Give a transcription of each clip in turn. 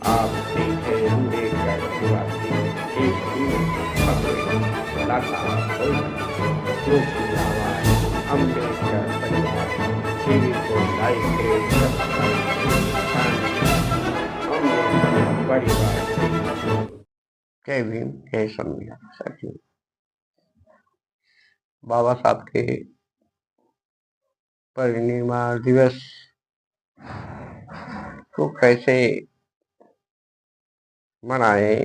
आप देखे अम्बेडकर निवासी एक दिन अपने कलाकार लोक की आवाज अम्बेडकर परिवार टीवी को लाइक करें, सब्सक्राइब अम्बेडकर परिवार। जय भीम, जय संविधान। साथियों, बाबा साहब के परिनिर्वाण दिवस को कैसे मनाए।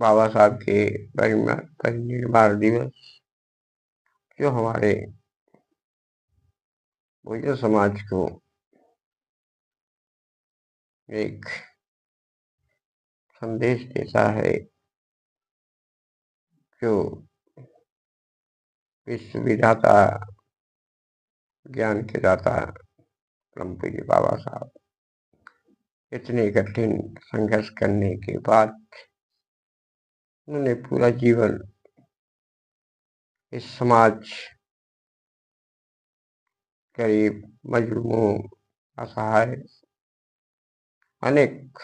बाबा साहब के परिनिर्वाण दिवस जो हमारे बहुजन समाज को एक संदेश देता है, जो विश्व विधाता ज्ञान के दाता परम पूज्य बाबा साहब इतने कठिन संघर्ष करने के बाद उन्होंने पूरा जीवन इस समाज, गरीब, मजलूमों, असहाय अनेक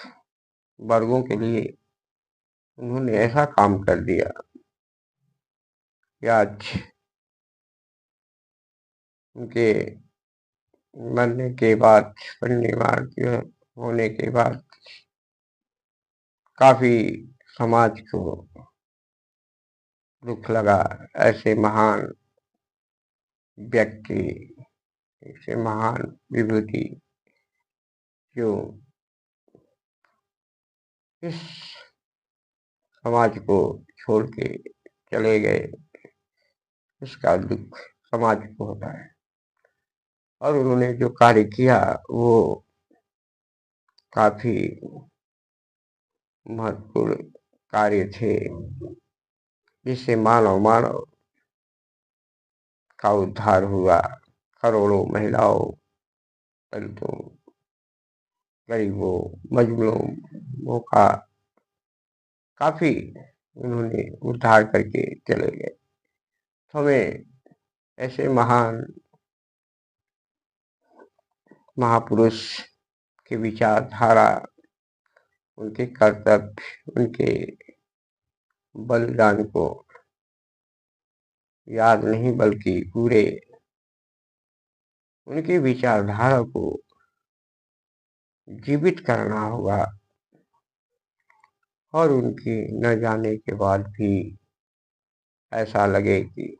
वर्गों के लिए उन्होंने ऐसा काम कर दिया कि आज उनके मरने के बाद, परिनिर्वाण होने के बाद काफी समाज को दुख लगा। ऐसे महान व्यक्ति, ऐसे महान विभूति जो इस समाज को छोड़ के चले गए, इसका दुख समाज को होता है। और उन्होंने जो कार्य किया वो काफी महत्वपूर्ण कार्य थे, जिससे मानव का उद्धार हुआ। करोड़ों महिलाओं, दलितों, गरीबों, मजलूमों का काफी उन्होंने उद्धार करके चले गए। तो हमें ऐसे महान महापुरुष के विचारधारा, उनके कर्तव्य, उनके बलिदान को याद नहीं, बल्कि पूरे उनकी विचारधारा को जीवित करना होगा। और उनकी न जाने के बाद भी ऐसा लगे कि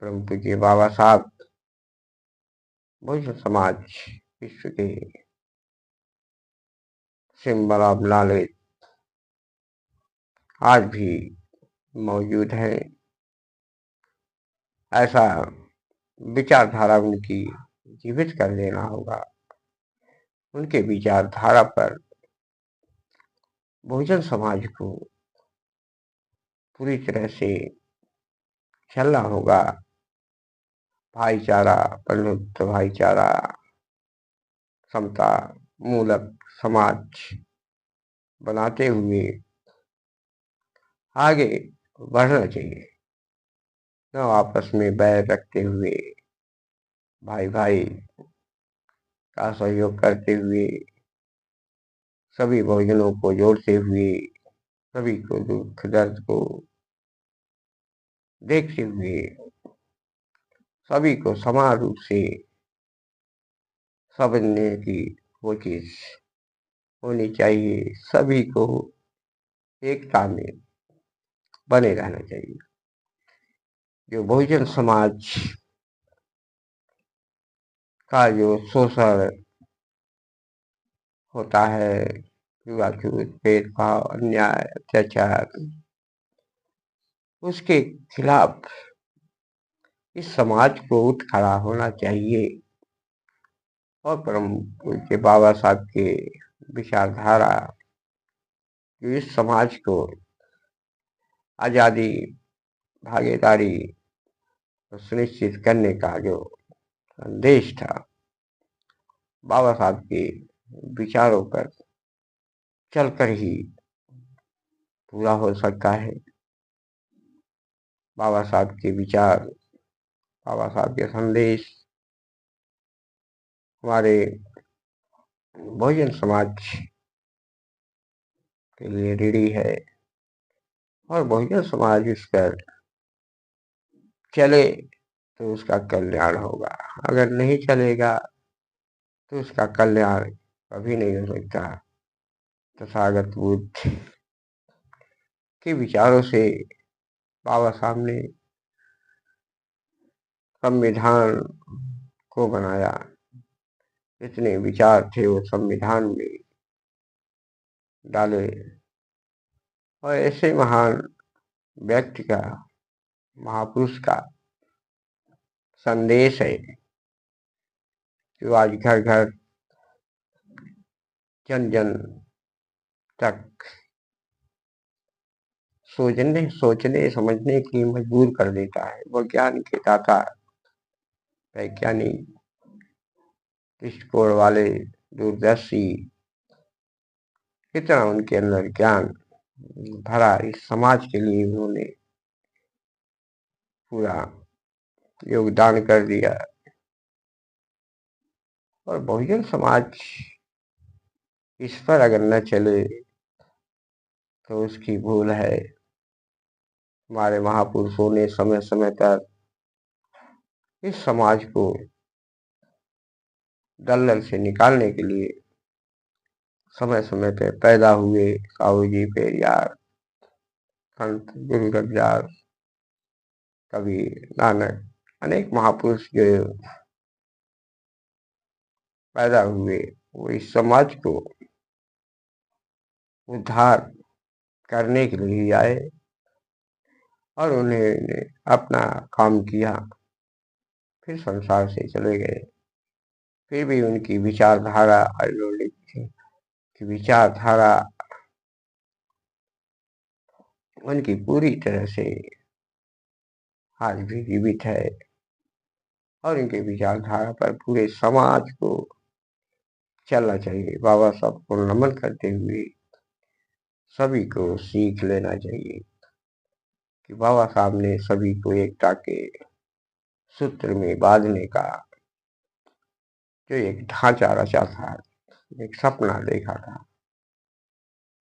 परम पूज्य बाबा साहब बहुजन समाज विश्व के सिंबल ऑफ नॉलेज आज भी मौजूद है। ऐसा विचारधारा उनकी जीवित कर देना होगा। उनके विचारधारा पर बहुजन समाज को पूरी तरह से चलना होगा। भाईचारा, बंधुत्व, भाईचारा, समता मूलक समाज बनाते हुए आगे बढ़ना चाहिए, न आपस में बैर रखते हुए, भाई भाई का सहयोग करते हुए, सभी बहुजनों को जोड़ते हुए, सभी को दुख दर्द को देखते हुए, सभी को समान रूप से समझने की कोशिश होनी चाहिए। सभी को एकता में बने रहना चाहिए। जो बहुजन समाज का जो शोषण होता है, छूत, भेदभाव, अन्याय, अत्याचार, उसके खिलाफ इस समाज को उठ खड़ा होना चाहिए। और परम पूज्य बाबा साहब के विचारधारा जो इस समाज को आजादी, भागीदारी सुनिश्चित करने का जो संदेश था, बाबा साहब के विचारों पर चलकर ही पूरा हो सकता है। बाबा साहब के विचार, बाबा साहब के संदेश हमारे बहुजन समाज के लिए ऋणी है और बहुजन समाज इस पर चले तो उसका कल्याण होगा, अगर नहीं चलेगा तो उसका कल्याण कभी नहीं हो सकता। तथागत बुद्ध के विचारों से बाबा साहब ने संविधान को बनाया। इतने विचार थे वो संविधान में डाले और ऐसे महान व्यक्ति का, महापुरुष का संदेश है जो आज घर घर जन जन तक सोचने समझने की मजबूर कर देता है। वो ज्ञान के दाता, वैज्ञानिक, दृष्टिकोण वाले, दूरदर्शी, इतना उनके अंदर ज्ञान भरा। इस समाज के लिए उन्होंने पूरा योगदान कर दिया और बहुजन समाज इस पर अगर न चले तो उसकी भूल है। हमारे महापुरुषों ने समय समय पर इस समाज को दलदल से निकालने के लिए समय समय पर पैदा हुए काबूजी पेरियार, संत गुरु रविदास, कबीर, नानक, अनेक महापुरुष जो पैदा हुए वो इस समाज को उद्धार करने के लिए आए और उन्होंने अपना काम किया, फिर संसार से चले गए। फिर भी उनकी विचारधारा, की विचारधारा उनकी पूरी तरह से आज भी जीवित है और इनके विचारधारा पर पूरे समाज को चलना चाहिए। बाबा साहब को नमन करते हुए सभी को सीख लेना चाहिए कि बाबा साहब ने सभी को एकता के सूत्र में बांधने का जो एक ढांचा रचा था, एक सपना देखा था,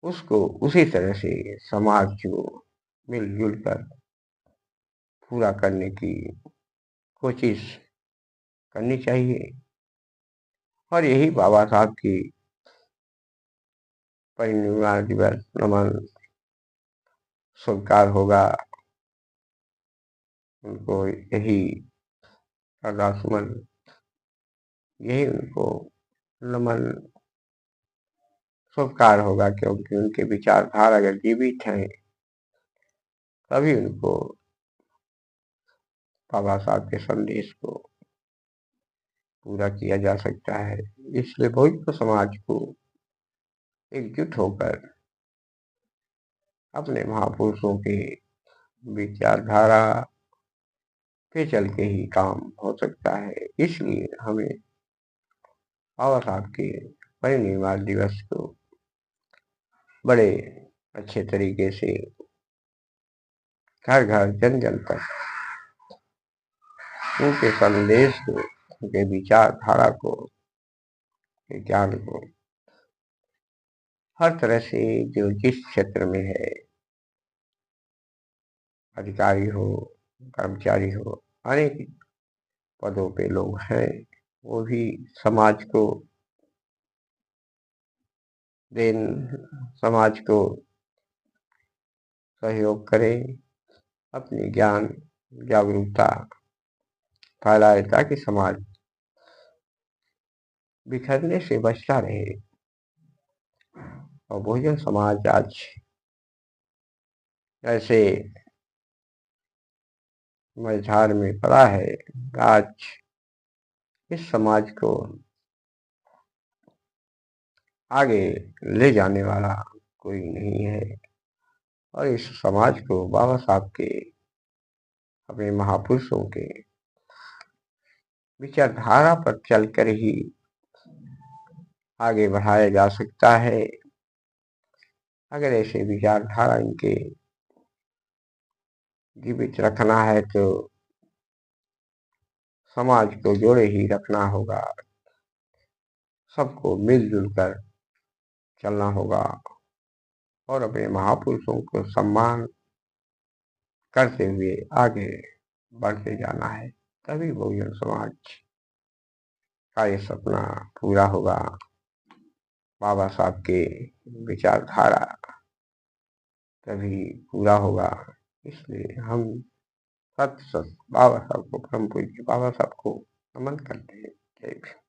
उसको उसी तरह से समाज को मिलजुल कर पूरा करने की कोशिश करनी चाहिए। और यही बाबा साहब की परिनिर्वाण दिवस नमन स्वीकार होगा। उनको यही श्रद्धासुमन, यही उनको नमन स्वीकार होगा, क्योंकि उनके विचारधारा अगर जीवित हैं तभी उनको बाबा साहब के संदेश को पूरा किया जा सकता है। इसलिए बहुजन समाज को एकजुट होकर अपने महापुरुषों के विचारधारा पे चल के ही काम हो सकता है। इसलिए हमें बाबा साहब के परिनिर्वाण दिवस को बड़े अच्छे तरीके से घर घर जन जन तक उनके संदेश को, उनके विचारधारा को, ज्ञान को हर तरह से जो जिस क्षेत्र में है, अधिकारी हो, कर्मचारी हो, अनेक पदों पे लोग हैं, वो भी समाज को समाज को सहयोग करें, अपनी ज्ञान जागरूकता फैलाए ताकि समाज बिखरने से बचता रहे। और बहुजन समाज आज ऐसे मझधार में पड़ा है, आज इस समाज को आगे ले जाने वाला कोई नहीं है और इस समाज को बाबा साहब के, अपने महापुरुषों के विचारधारा पर चलकर ही आगे बढ़ाया जा सकता है। अगर ऐसे विचारधारा इनके जीवित रखना है तो समाज को जोड़े ही रखना होगा। सबको मिलजुल कर चलना होगा और अपने महापुरुषों को सम्मान करते हुए आगे बढ़ते जाना है। तभी बहुजन समाज का ये सपना पूरा होगा। बाबा साहब के विचारधारा तभी पूरा होगा। इसलिए हम सत सत बाबा साहब को, परम पूज्य बाबा साहब को नमन करते हैं। जय भीम।